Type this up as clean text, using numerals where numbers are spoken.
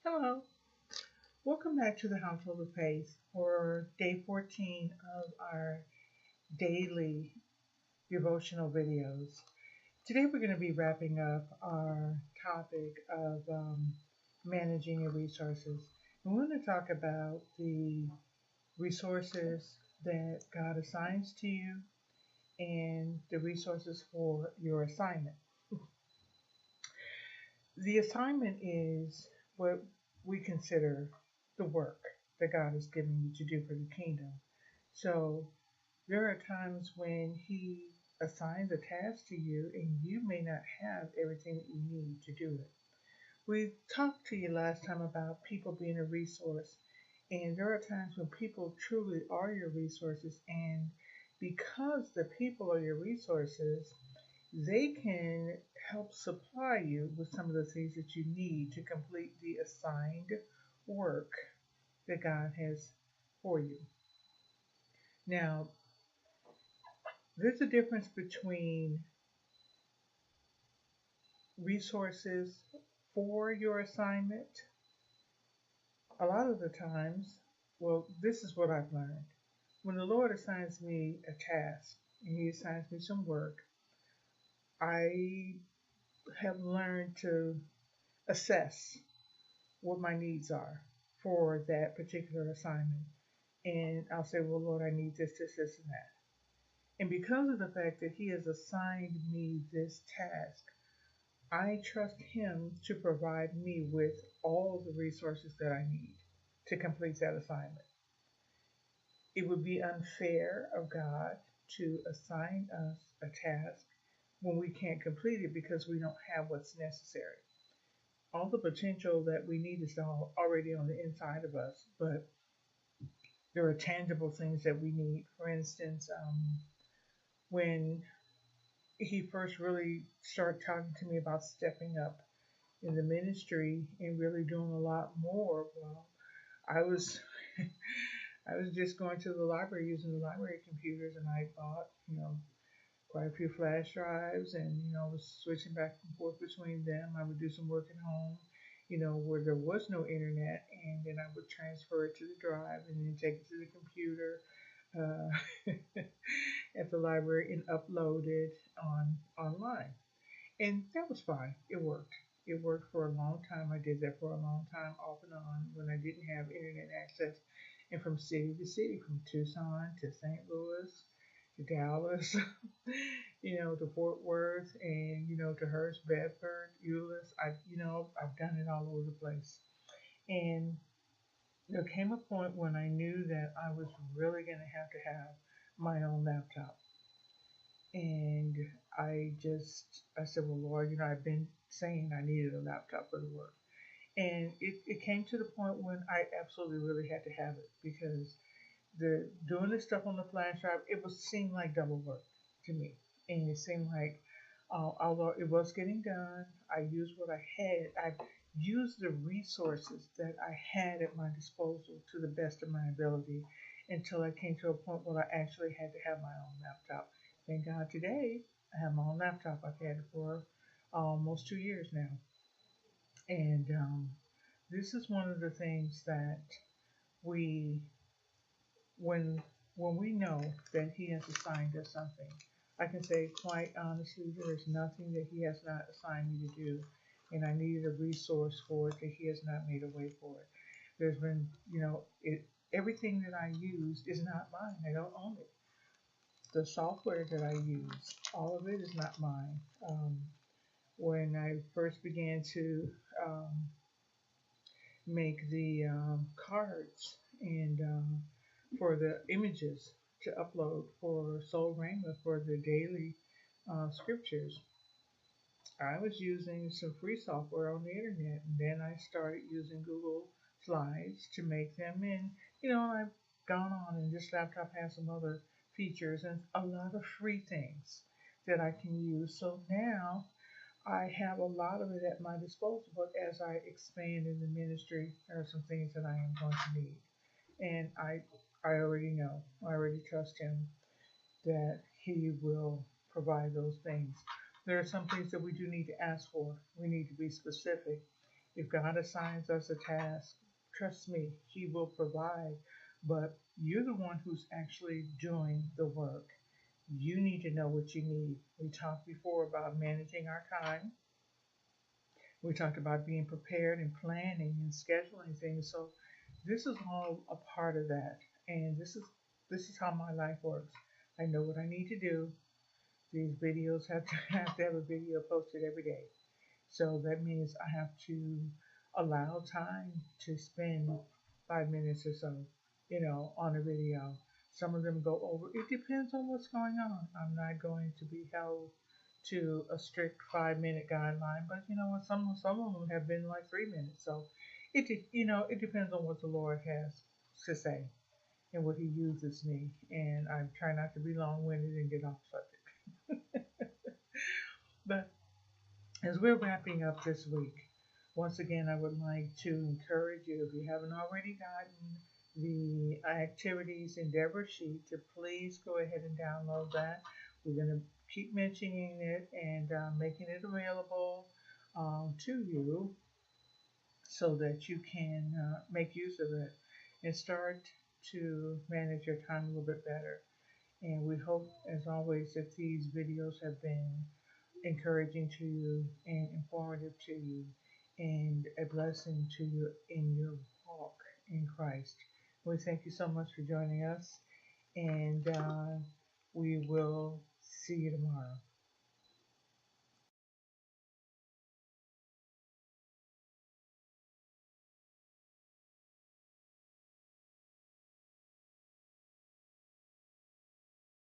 Hello, welcome back to the Household of Pace for day 14 of our daily devotional videos. Today we're going to be wrapping up our topic of managing your resources. And we're going to talk about the resources that God assigns to you and the resources for your assignment. The assignment is what we consider the work that God has given you to do for the kingdom. So there are times when He assigns a task to you and you may not have everything that you need to do it. We talked to you last time about people being a resource, and there are times when people truly are your resources, and because the people are your resources, they can help supply you with some of the things that you need to complete the assigned work that God has for you. Now, there's a difference between resources for your assignment. A lot of the times, well, this is what I've learned. When the Lord assigns me a task and He assigns me some work, I have learned to assess what my needs are for that particular assignment. And I'll say, well, Lord, I need this, and that. And because of the fact that He has assigned me this task, I trust Him to provide me with all the resources that I need to complete that assignment. It would be unfair of God to assign us a task when we can't complete it because we don't have what's necessary. All the potential that we need is already on the inside of us, but there are tangible things that we need. For instance, when He first really started talking to me about stepping up in the ministry and really doing a lot more, well, I was I was just going to the library using the library computers, and I bought, quite a few flash drives, and was switching back and forth between them. I would do some work at home, where there was no internet, and then I would transfer it to the drive and then take it to the computer at the library and upload it online. And that was fine. It worked. It worked for a long time. I did that for a long time, off and on, when I didn't have internet access. And from city to city, from Tucson to St. Louis to Dallas, to Fort Worth, and to Hurst, Bedford, Euless. I've done it all over the place. And there came a point when I knew that I was really going to have my own laptop. And I said, well, Lord, I've been saying I needed a laptop for the work. And it came to the point when I absolutely really had to have it because doing this stuff on the flash drive, it was seemed like double work to me. And it seemed like, although it was getting done, I used what I had. I used the resources that I had at my disposal to the best of my ability until I came to a point where I actually had to have my own laptop. Thank God today I have my own laptop. I've had it for almost 2 years now. And this is one of the things that we, when we know that He has assigned us something, I can say quite honestly, there is nothing that He has not assigned me to do, and I needed a resource for it that He has not made a way for it. There's been, everything that I use is not mine. I don't own it. The software that I use, all of it is not mine. When I first began to make the cards and for the images to upload for Soul Rhema for the daily scriptures, I was using some free software on the internet, and then I started using Google Slides to make them. And I've gone on, and this laptop has some other features and a lot of free things that I can use. So now I have a lot of it at my disposal, but as I expand in the ministry, there are some things that I am going to need. And I already know, I already trust Him that He will provide those things. There are some things that we do need to ask for. We need to be specific. If God assigns us a task, trust me, He will provide. But you're the one who's actually doing the work. You need to know what you need. We talked before about managing our time. We talked about being prepared and planning and scheduling things. So this is all a part of that. And this is how my life works. I know what I need to do. These videos have to have a video posted every day. So that means I have to allow time to spend 5 minutes or so, on a video. Some of them go over. It depends on what's going on. I'm not going to be held to a strict 5 minute guideline, but you know what? Some of them have been like 3 minutes. So it depends on what the Lord has to say and what He uses me. And I try not to be long winded and get off subject. But as we're wrapping up this week, once again, I would like to encourage you, if you haven't already gotten the activities endeavor sheet, to please go ahead and download that. We're going to keep mentioning it and making it available to you so that you can make use of it and start to manage your time a little bit better. And we hope, as always, that these videos have been encouraging to you and informative to you and a blessing to you in your walk in Christ. We thank you so much for joining us, and we will see you tomorrow.